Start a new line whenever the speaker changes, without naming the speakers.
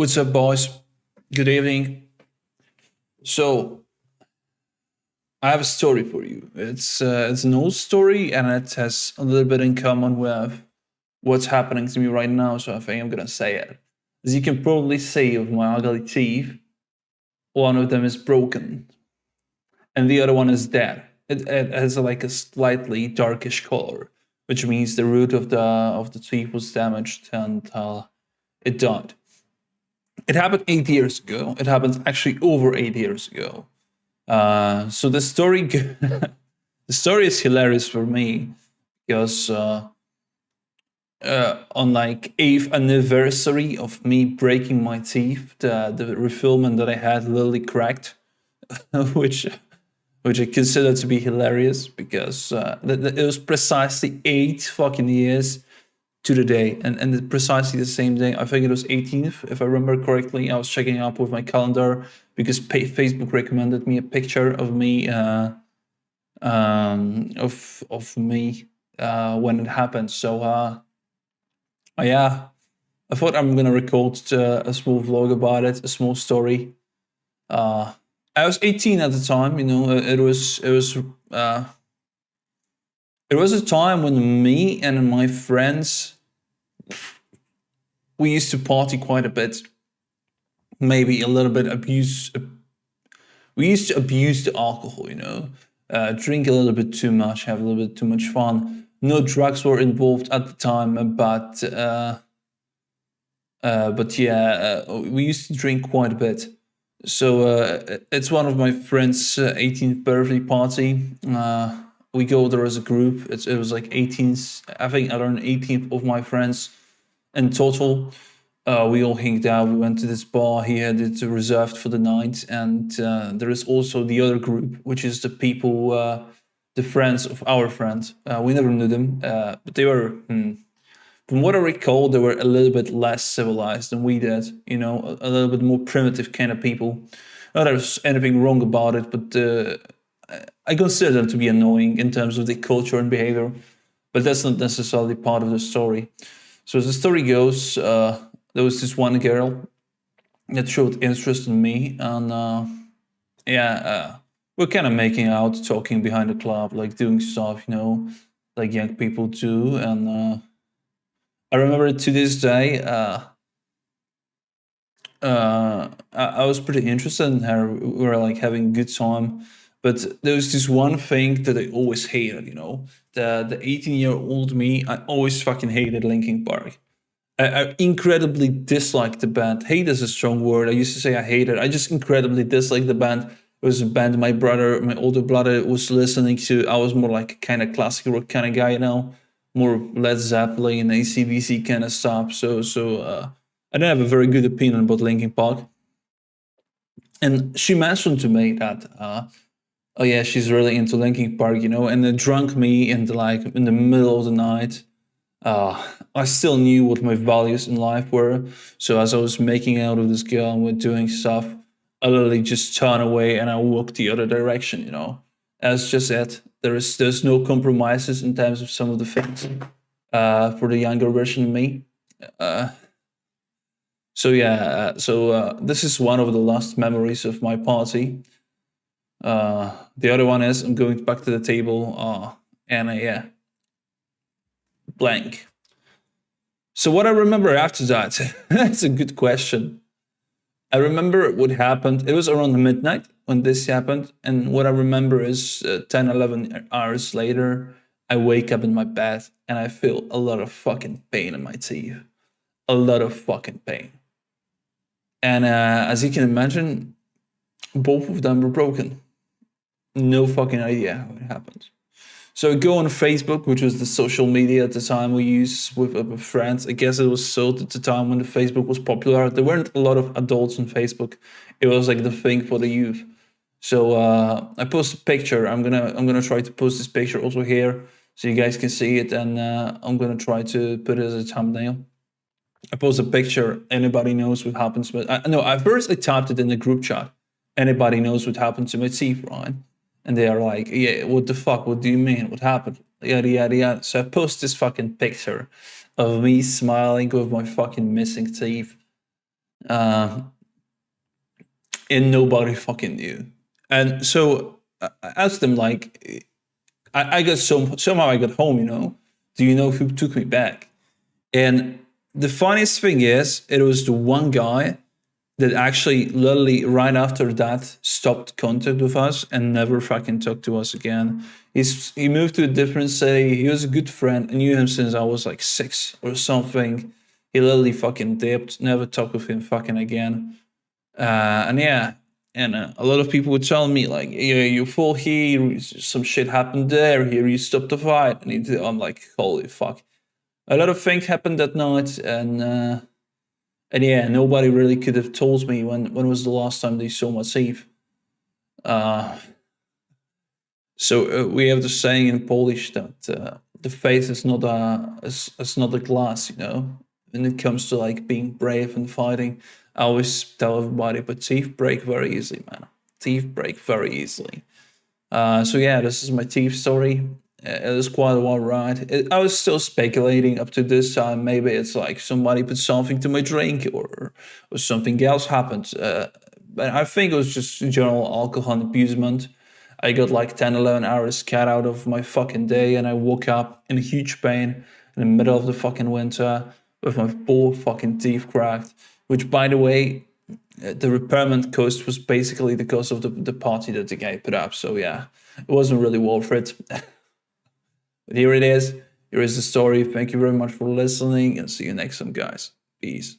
What's up, boys? Good evening. So, I have a story for you. It's an old story, and it has a little bit in common with what's happening to me right now. So I think I'm gonna say it. As you can probably see of my ugly teeth, one of them is broken, and the other one is dead. It has like a slightly darkish color, which means the root of the teeth was damaged and it died. It happened 8 years ago. It happened actually over 8 years ago. So the story, the story is hilarious for me because on like 8th anniversary of me breaking my teeth, the refillment that I had literally cracked, which I consider to be hilarious because it was precisely 8 fucking years to the day, and precisely the same day. I think it was 18th, if I remember correctly. I was checking up with my calendar because Facebook recommended me a picture of me of me when it happened. So yeah, I thought I'm gonna record a small vlog about it, a small story. I was 18 at the time. You know, it was a time when me and my friends, we used to party quite a bit. Maybe a little bit abuse. We used to abuse the alcohol, you know, drink a little bit too much, have a little bit too much fun. No drugs were involved at the time, but yeah, we used to drink quite a bit. So it's one of my friends' 18th birthday party. We go there as a group. It was like 18th, I think around 18th of my friends in total. We all hanged out. We went to this bar. He had it reserved for the night, and there is also the other group, which is the people, the friends of our friend. We never knew them, but they were, from what I recall, they were a little bit less civilized than we did. You know, a little bit more primitive kind of people. Not that there's anything wrong about it, but I consider them to be annoying in terms of their culture and behavior. But that's not necessarily part of the story. So as the story goes, there was this one girl that showed interest in me, and we're kind of making out, talking behind the club, like doing stuff, you know, like young people do. And I remember to this day, I was pretty interested in her. We were like having a good time, but there was this one thing that I always hated. You know, the 18-year-old me, I always fucking hated Linkin Park. I incredibly disliked the band. Hate is a strong word. I used to say I hate it. I just incredibly disliked the band. It was a band my older brother, was listening to. I was more like a kind of classical rock kind of guy, you know, more Led Zeppelin, AC/DC kind of stuff. So I don't have a very good opinion about Linkin Park. And she mentioned to me that, oh yeah, she's really into Linkin Park, you know, and it drunk me into like in the middle of the night. I still knew what my values in life were. So as I was making out with this girl and we're doing stuff, I literally just turn away and I walk the other direction, you know. That's just it. There's no compromises in terms of some of the things for the younger version of me. Uh, so this is one of the last memories of my party. The other one is I'm going back to the table and yeah, blank. So what I remember after that, that's a good question. I remember what happened. It was around midnight when this happened. And what I remember is 10, 11 hours later, I wake up in my bed and I feel a lot of fucking pain in my teeth. A lot of fucking pain. And as you can imagine, both of them were broken. No fucking idea how it happened. So I go on Facebook, which was the social media at the time we used with friends. I guess it was sold at the time when the Facebook was popular. There weren't a lot of adults on Facebook. It was like the thing for the youth. So I post a picture. I'm gonna try to post this picture also here so you guys can see it, and I'm gonna try to put it as a thumbnail. I post a picture. Anybody knows what happens, but no. At first, I typed it in the group chat. Anybody knows what happened to my teeth, right? And they are like, yeah, what the fuck? What do you mean? What happened? Yada, yada, yada. So I post this fucking picture of me smiling with my fucking missing teeth. uh, and nobody fucking knew. And so I asked them, like, I got somehow I got home, you know. Do you know who took me back? And the funniest thing is, it was the one guy that actually literally right after that stopped contact with us and never fucking talked to us again. He moved to a different city. He was a good friend. I knew him since I was like 6 or something. He literally fucking dipped. Never talked with him fucking again. And yeah, and a lot of people would tell me like, "Yeah, you fall here. Some shit happened there. Here you stopped the fight." I'm like, "Holy fuck!" A lot of things happened that night, and yeah, nobody really could have told me when was the last time they saw Massive. Uh, so we have the saying in Polish that the face is not a glass, you know. When it comes to like being brave and fighting, I always tell everybody, but teeth break very easily, man. Teeth break very easily. So yeah, this is my teeth story. It was quite a while ride. I was still speculating up to this time. Maybe it's like somebody put something to my drink, or something else happened. But I think it was just general alcohol abusement. I got like 10, 11 hours cut out of my fucking day, and I woke up in huge pain in the middle of the fucking winter with my poor fucking teeth cracked. Which, by the way, the repairment cost was basically the cost of the party that the guy put up. So yeah, it wasn't really worth it. But here it is. Here is the story. Thank you very much for listening, and see you next time, guys. Peace.